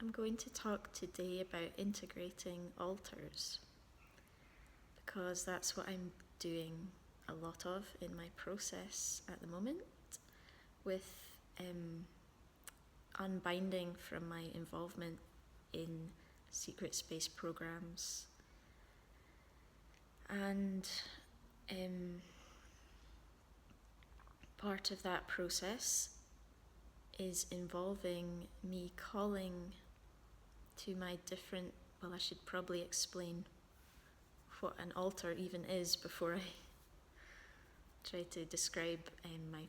I'm going to talk today about integrating alters because that's what I'm doing a lot of in my process at the moment with unbinding from my involvement in secret space programs. And part of that process is involving me calling to my different, well, I should probably explain what an alter even is before I try to describe my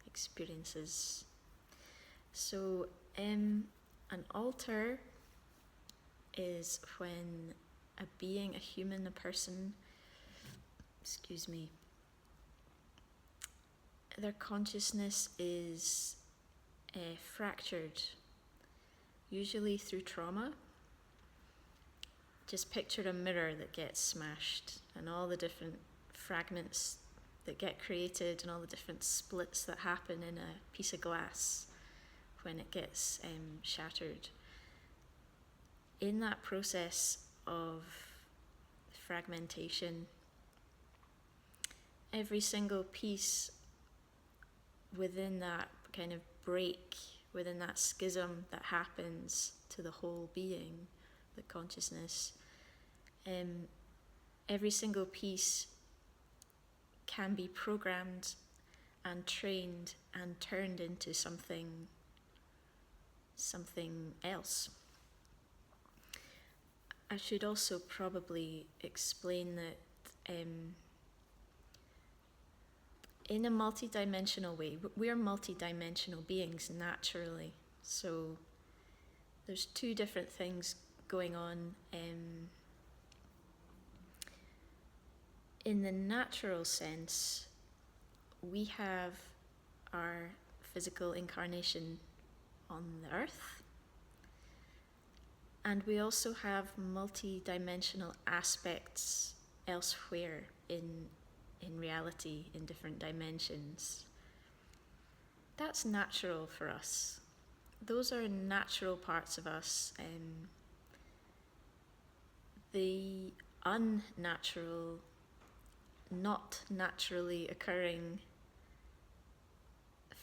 experiences. So, an alter is when a being, a human, a person, their consciousness is fractured, usually through trauma. Just picture a mirror that gets smashed and all the different fragments that get created and all the different splits that happen in a piece of glass when it gets shattered. In that process of fragmentation, every single piece within that kind of break, within that schism that happens to the whole being, the consciousness, every single piece can be programmed and trained and turned into something else. I should also probably explain that in a multidimensional way, we are multidimensional beings naturally. So there's two different things going on. In the natural sense, we have our physical incarnation on the earth, and we also have multidimensional aspects elsewhere in reality, in different dimensions. That's natural for us. Those are natural parts of us. The unnatural, not naturally occurring,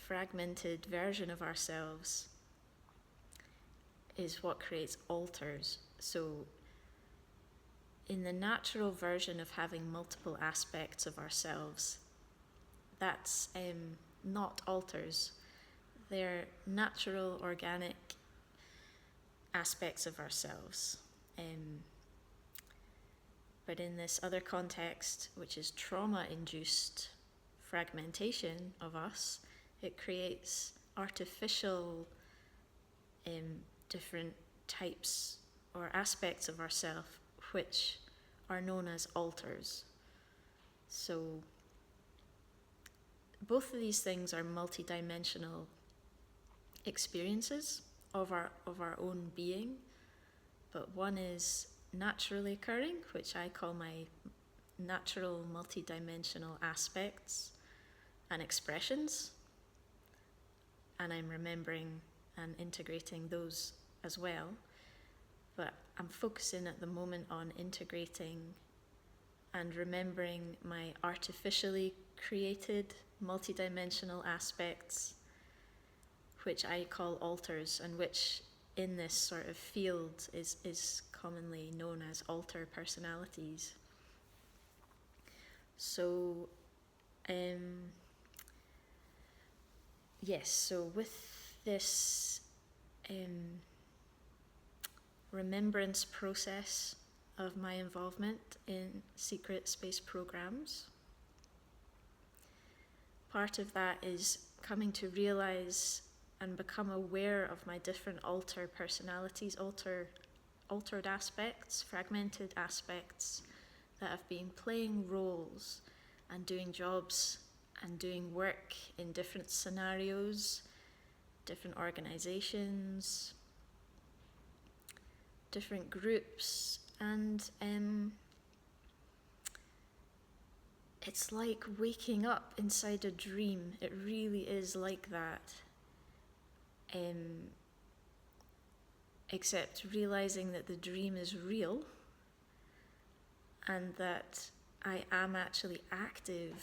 fragmented version of ourselves is what creates alters. So in the natural version of having multiple aspects of ourselves, that's not alters. They're natural, organic aspects of ourselves. But in this other context, which is trauma-induced fragmentation of us, it creates artificial different types or aspects of ourselves which are known as alters. So both of these things are multidimensional experiences of our own being, but one is naturally occurring, which I call my natural multidimensional aspects and expressions, and I'm remembering and integrating those as well. But I'm focusing at the moment on integrating and remembering my artificially created multidimensional aspects, which I call alters, and which in this sort of field is commonly known as alter personalities. So, so with this remembrance process of my involvement in secret space programs, part of that is coming to realize and become aware of my different alter personalities, altered aspects, fragmented aspects that have been playing roles and doing jobs and doing work in different scenarios, different organizations, different groups, and it's like waking up inside a dream. It really is like that. except realizing that the dream is real and that I am actually active,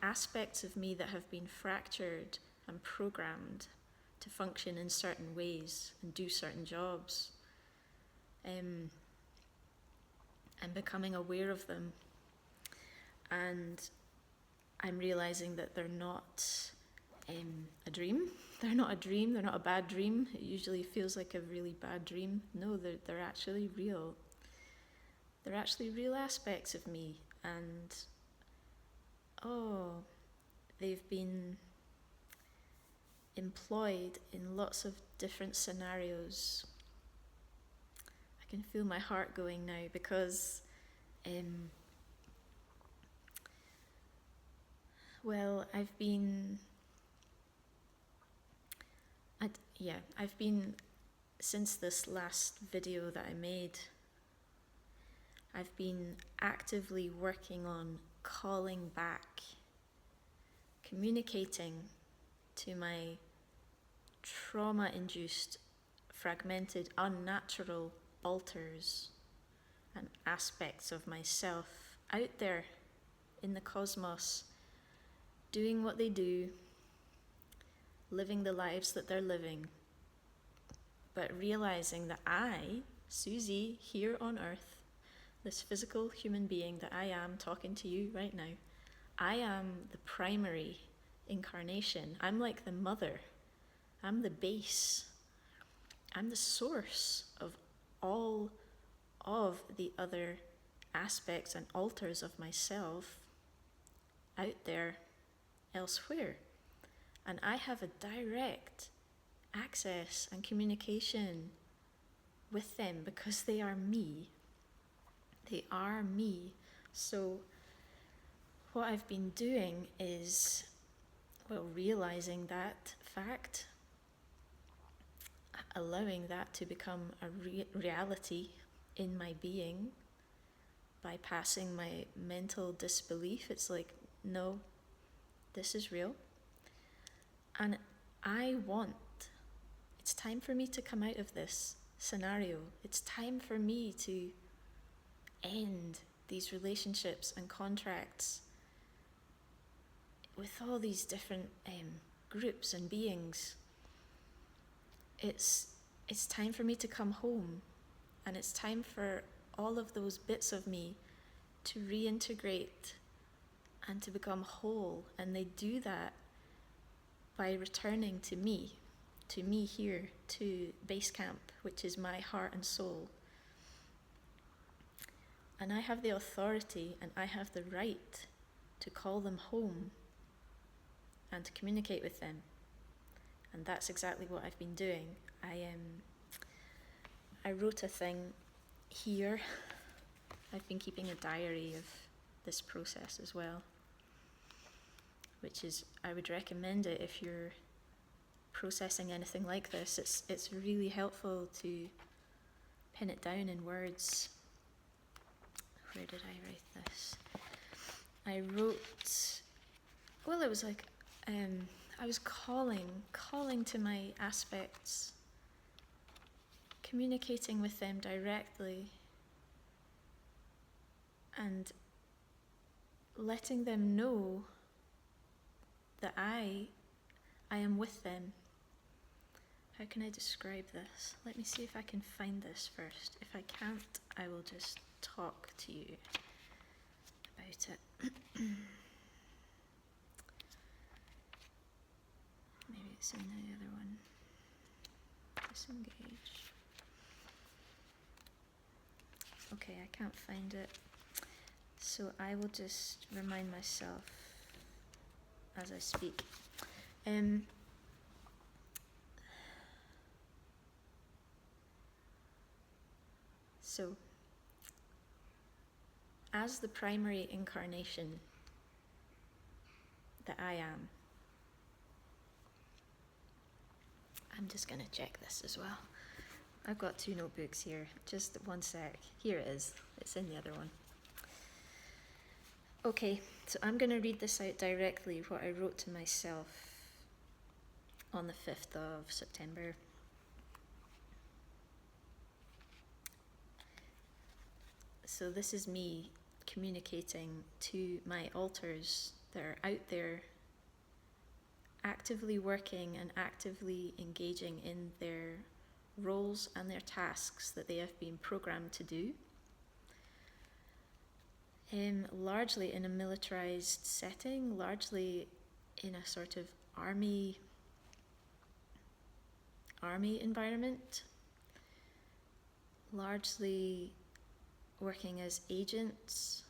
aspects of me that have been fractured and programmed to function in certain ways and do certain jobs, and becoming aware of them. And I'm realizing that they're not a dream. They're not a dream, they're not a bad dream. It usually feels like a really bad dream. No, they're actually real. They're actually real aspects of me. And, they've been employed in lots of different scenarios. I can feel my heart going now because, I've been, since this last video that I made, I've been actively working on calling back, communicating to my trauma-induced, fragmented, unnatural alters and aspects of myself out there in the cosmos, doing what they do, living the lives that they're living, but realizing that I, Susie, here on Earth, this physical human being that I am talking to you right now, I am the primary incarnation. I'm like the mother. I'm the base. I'm the source of all of the other aspects and alters of myself out there elsewhere. And I have a direct access and communication with them because they are me. They are me. So what I've been doing is, realizing that fact, allowing that to become a reality in my being, bypassing my mental disbelief. It's like, no, this is real. And it's time for me to come out of this scenario. It's time for me to end these relationships and contracts with all these different groups and beings. It's time for me to come home, and it's time for all of those bits of me to reintegrate and to become whole. And they do that by returning to me here, to base camp, which is my heart and soul. And I have the authority and I have the right to call them home and to communicate with them. And that's exactly what I've been doing. I wrote a thing here. I've been keeping a diary of this process as well, which is, I would recommend it if you're processing anything like this. It's really helpful to pin it down in words. Where did I write this? I wrote, it was like, I was calling to my aspects, communicating with them directly, and letting them know that I am with them. How can I describe this? Let me see if I can find this first. If I can't, I will just talk to you about it. Maybe it's in the other one. Disengage. Okay, I can't find it. So I will just remind myself as I speak. So, as the primary incarnation that I am, I'm just going to check this as well. I've got 2 notebooks here. Just one sec. Here it is. It's in the other one. Okay, so I'm going to read this out directly, what I wrote to myself on the 5th of September. So this is me communicating to my alters that are out there actively working and actively engaging in their roles and their tasks that they have been programmed to do. Largely in a militarized setting, largely in a sort of army environment, largely working as agents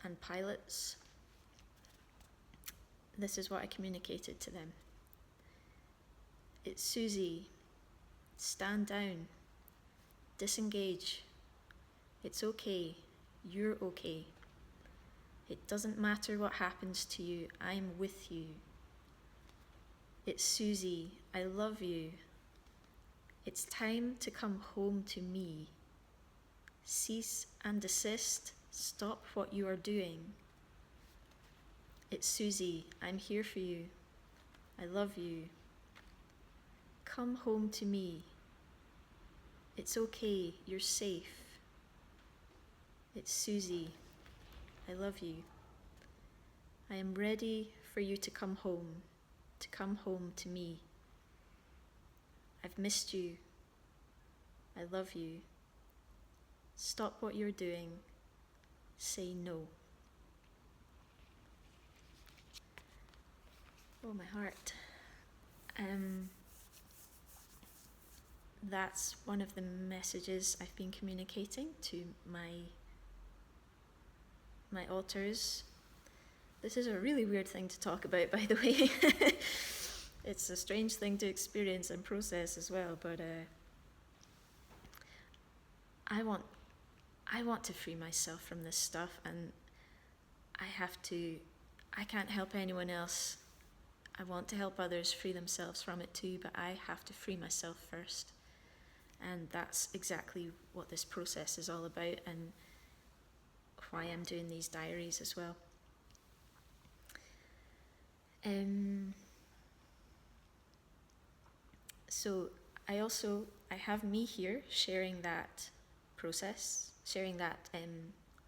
and pilots. This is what I communicated to them. It's Susie. Stand down. Disengage. It's okay. You're okay. It doesn't matter what happens to you. I'm with you. It's Susie. I love you. It's time to come home to me. Cease and desist. Stop what you are doing. It's Susie. I'm here for you. I love you. Come home to me. It's okay. You're safe. It's Susie. I love you. I am ready for you to come home to me. I've missed you. I love you. Stop what you're doing. Say no. Oh, my heart. That's one of the messages I've been communicating to my alters. This is a really weird thing to talk about, by the way. It's a strange thing to experience and process as well, but I want to free myself from this stuff, and I can't help anyone else. I want to help others free themselves from it too, but I have to free myself first. And that's exactly what this process is all about, and why I'm doing these diaries as well. So I have me here sharing that process, sharing that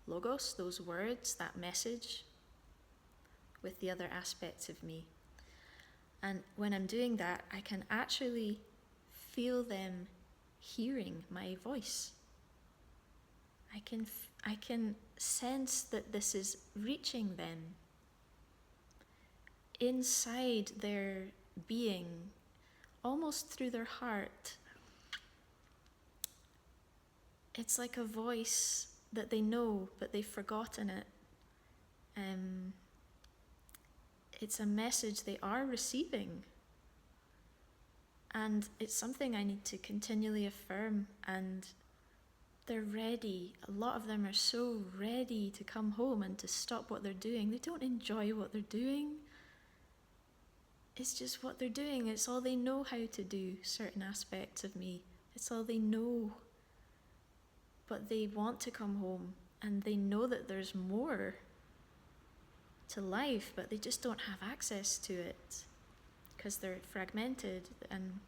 logos, those words, that message with the other aspects of me. And when I'm doing that, I can actually feel them hearing my voice. I can sense that this is reaching them inside their being, almost through their heart. It's like a voice that they know, but they've forgotten it. It's a message they are receiving. And it's something I need to continually affirm, and they're ready. A lot of them are so ready to come home and to stop what they're doing. They don't enjoy what they're doing. It's just what they're doing. It's all they know how to do, certain aspects of me. It's all they know. But they want to come home, and they know that there's more to life, but they just don't have access to it because they're fragmented. And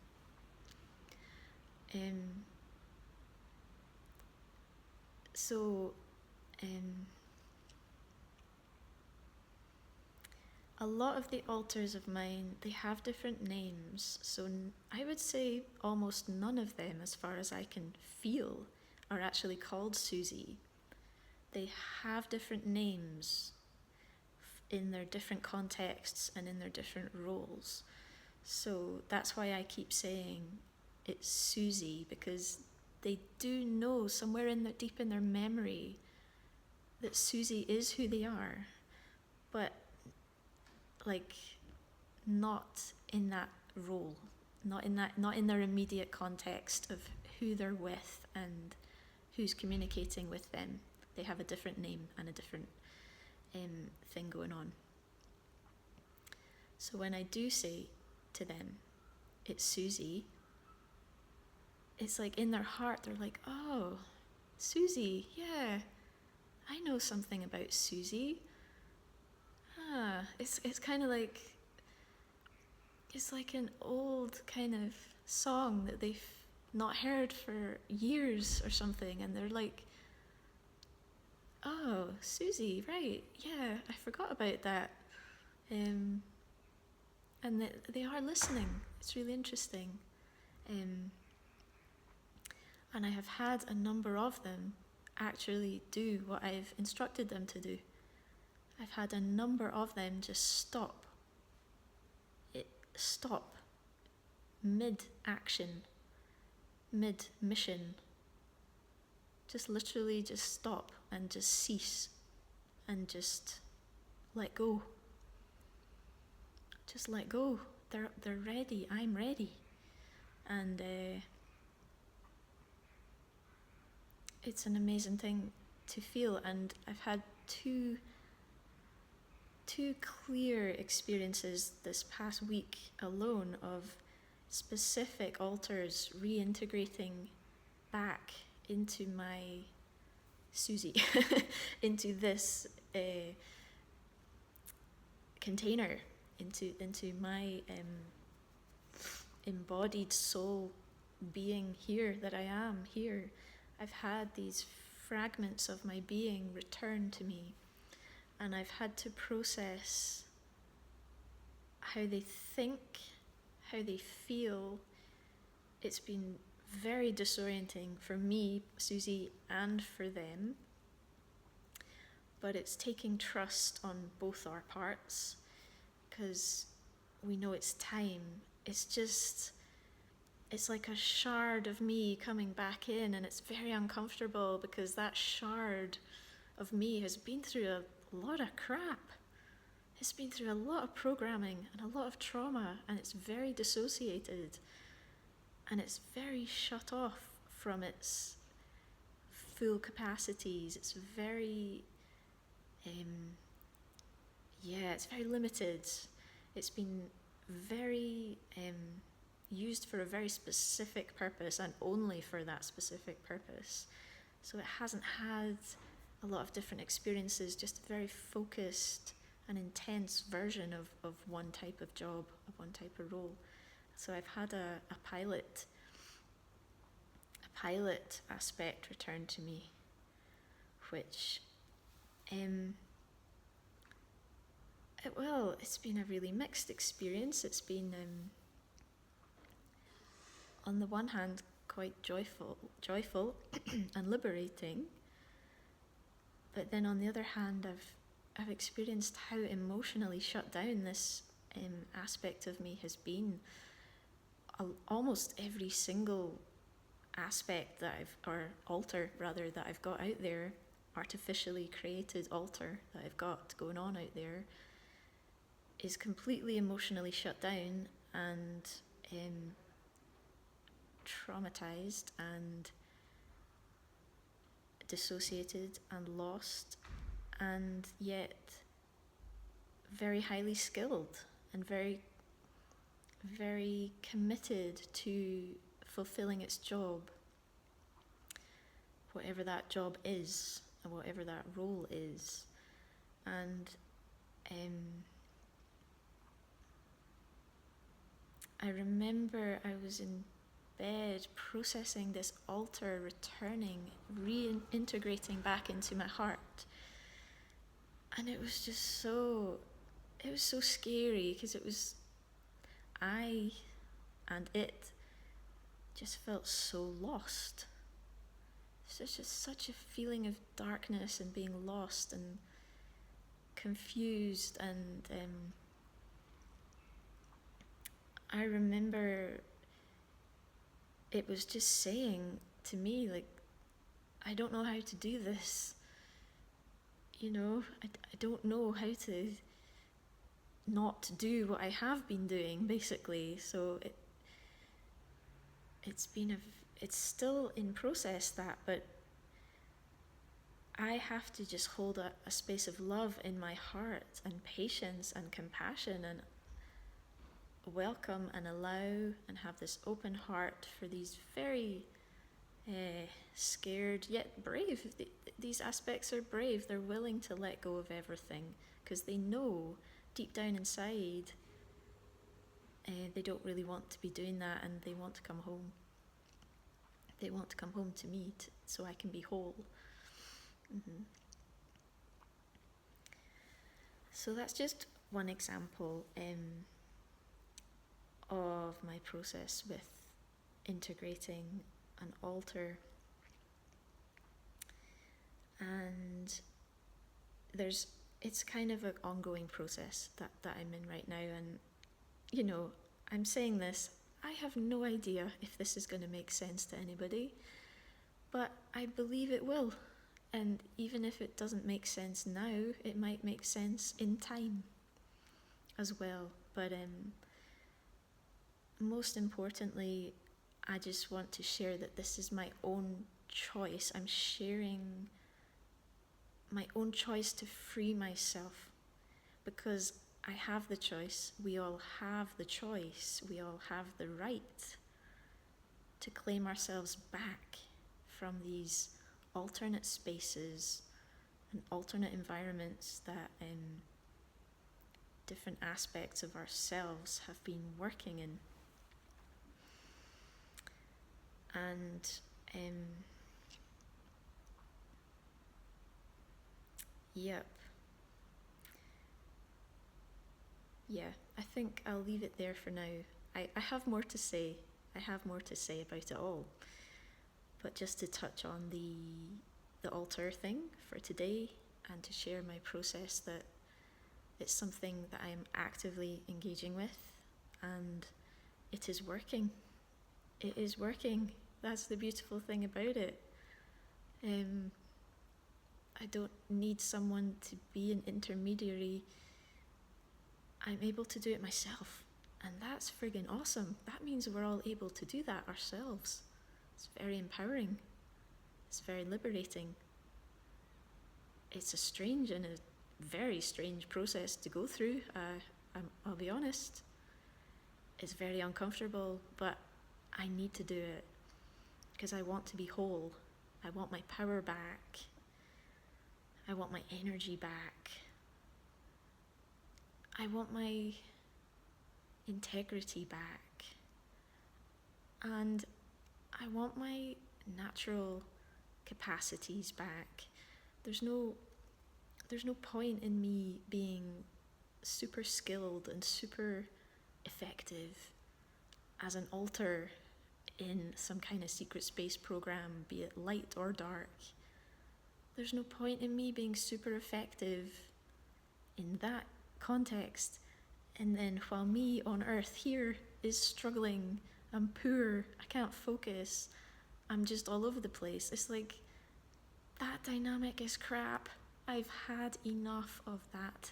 a lot of the alters of mine, they have different names. So I would say almost none of them, as far as I can feel, are actually called Susie. They have different names in their different contexts and in their different roles. So that's why I keep saying it's Susie, because they do know somewhere deep in their memory that Susie is who they are, but not in that role, not in their immediate context of who they're with and who's communicating with them. They have a different name and a different thing going on. So when I do say to them, it's Susie, it's like in their heart, they're like, oh, Susie, yeah, I know something about Susie. It's kind of it's like an old kind of song that they've not heard for years or something, and they're like, oh, Susie, right, yeah, I forgot about that. And they are listening. It's really interesting. And I have had a number of them actually do what I've instructed them to do. I've had a number of them just stop mid-action, mid-mission. Just literally just stop and just cease and just let go. Just let go. They're ready. I'm ready. And it's an amazing thing to feel. And I've had two clear experiences this past week alone of specific alters reintegrating back into my Susie, into this container, into my embodied soul being here, that I am here. I've had these fragments of my being return to me, and I've had to process how they think, how they feel. It's been very disorienting for me, Susie, and for them. But it's taking trust on both our parts, because we know it's time. It's like a shard of me coming back in, and it's very uncomfortable because that shard of me has been through a lot of crap. It's been through a lot of programming and a lot of trauma, and it's very dissociated, and it's very shut off from its full capacities. It's very, it's very limited. It's been very used for a very specific purpose, and only for that specific purpose. So it hasn't had a lot of different experiences, just a very focused and intense version of one type of job, of one type of role. So I've had a pilot aspect return to me, which, it's been a really mixed experience. It's been, on the one hand, quite joyful and liberating, but then on the other hand, I've experienced how emotionally shut down this aspect of me has been. Almost every single aspect that alter that I've got out there, artificially created alter that I've got going on out there, is completely emotionally shut down and traumatized and dissociated and lost, and yet very highly skilled and very, very committed to fulfilling its job, whatever that job is and whatever that role is. And I remember I was in bed processing this alter returning, reintegrating back into my heart, and it was so scary, because it was I and it just felt so lost. There's just such a feeling of darkness and being lost and confused, and I remember it was just saying to me, like, I don't know how to do this. I don't know how to not do what I have been doing, basically. So it's still in process, that, but I have to just hold a space of love in my heart, and patience and compassion, and welcome and allow and have this open heart for these very scared yet brave. These aspects are brave. They're willing to let go of everything, because they know deep down inside they don't really want to be doing that, and they want to come home. They want to come home to me so I can be whole. So that's just one example of my process with integrating an alter. And it's kind of an ongoing process that I'm in right now. And, you know, I'm saying this, I have no idea if this is going to make sense to anybody, but I believe it will. And even if it doesn't make sense now, it might make sense in time as well. But most importantly, I just want to share that this is my own choice. I'm sharing my own choice to free myself, because I have the choice. We all have the choice. We all have the right to claim ourselves back from these alternate spaces and alternate environments that different aspects of ourselves have been working in. And yep. Yeah, I think I'll leave it there for now. I have more to say. I have more to say about it all. But just to touch on the alter thing for today, and to share my process, that it's something that I'm actively engaging with, and it is working. It is working. That's the beautiful thing about it. I don't need someone to be an intermediary. I'm able to do it myself. And that's friggin' awesome. That means we're all able to do that ourselves. It's very empowering. It's very liberating. It's a strange and a very strange process to go through. I'll be honest. It's very uncomfortable, but I need to do it because I want to be whole. I want my power back. I want my energy back. I want my integrity back. And I want my natural capacities back. There's no point in me being super skilled and super effective as an alter in some kind of secret space program, be it light or dark. There's no point in me being super effective in that context, and then while me on Earth here is struggling, I'm poor, I can't focus, I'm just all over the place. It's like, that dynamic is crap. I've had enough of that.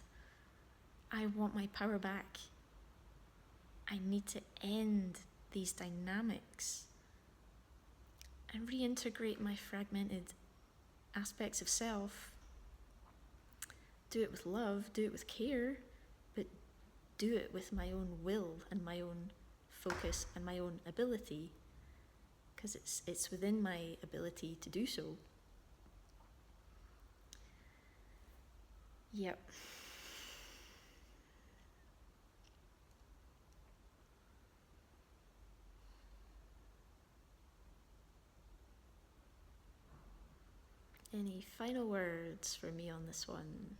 I want my power back. I need to end these dynamics and reintegrate my fragmented aspects of self. Do it with love, do it with care, but do it with my own will and my own focus and my own ability, because it's within my ability to do so. Yep. Any final words for me on this one?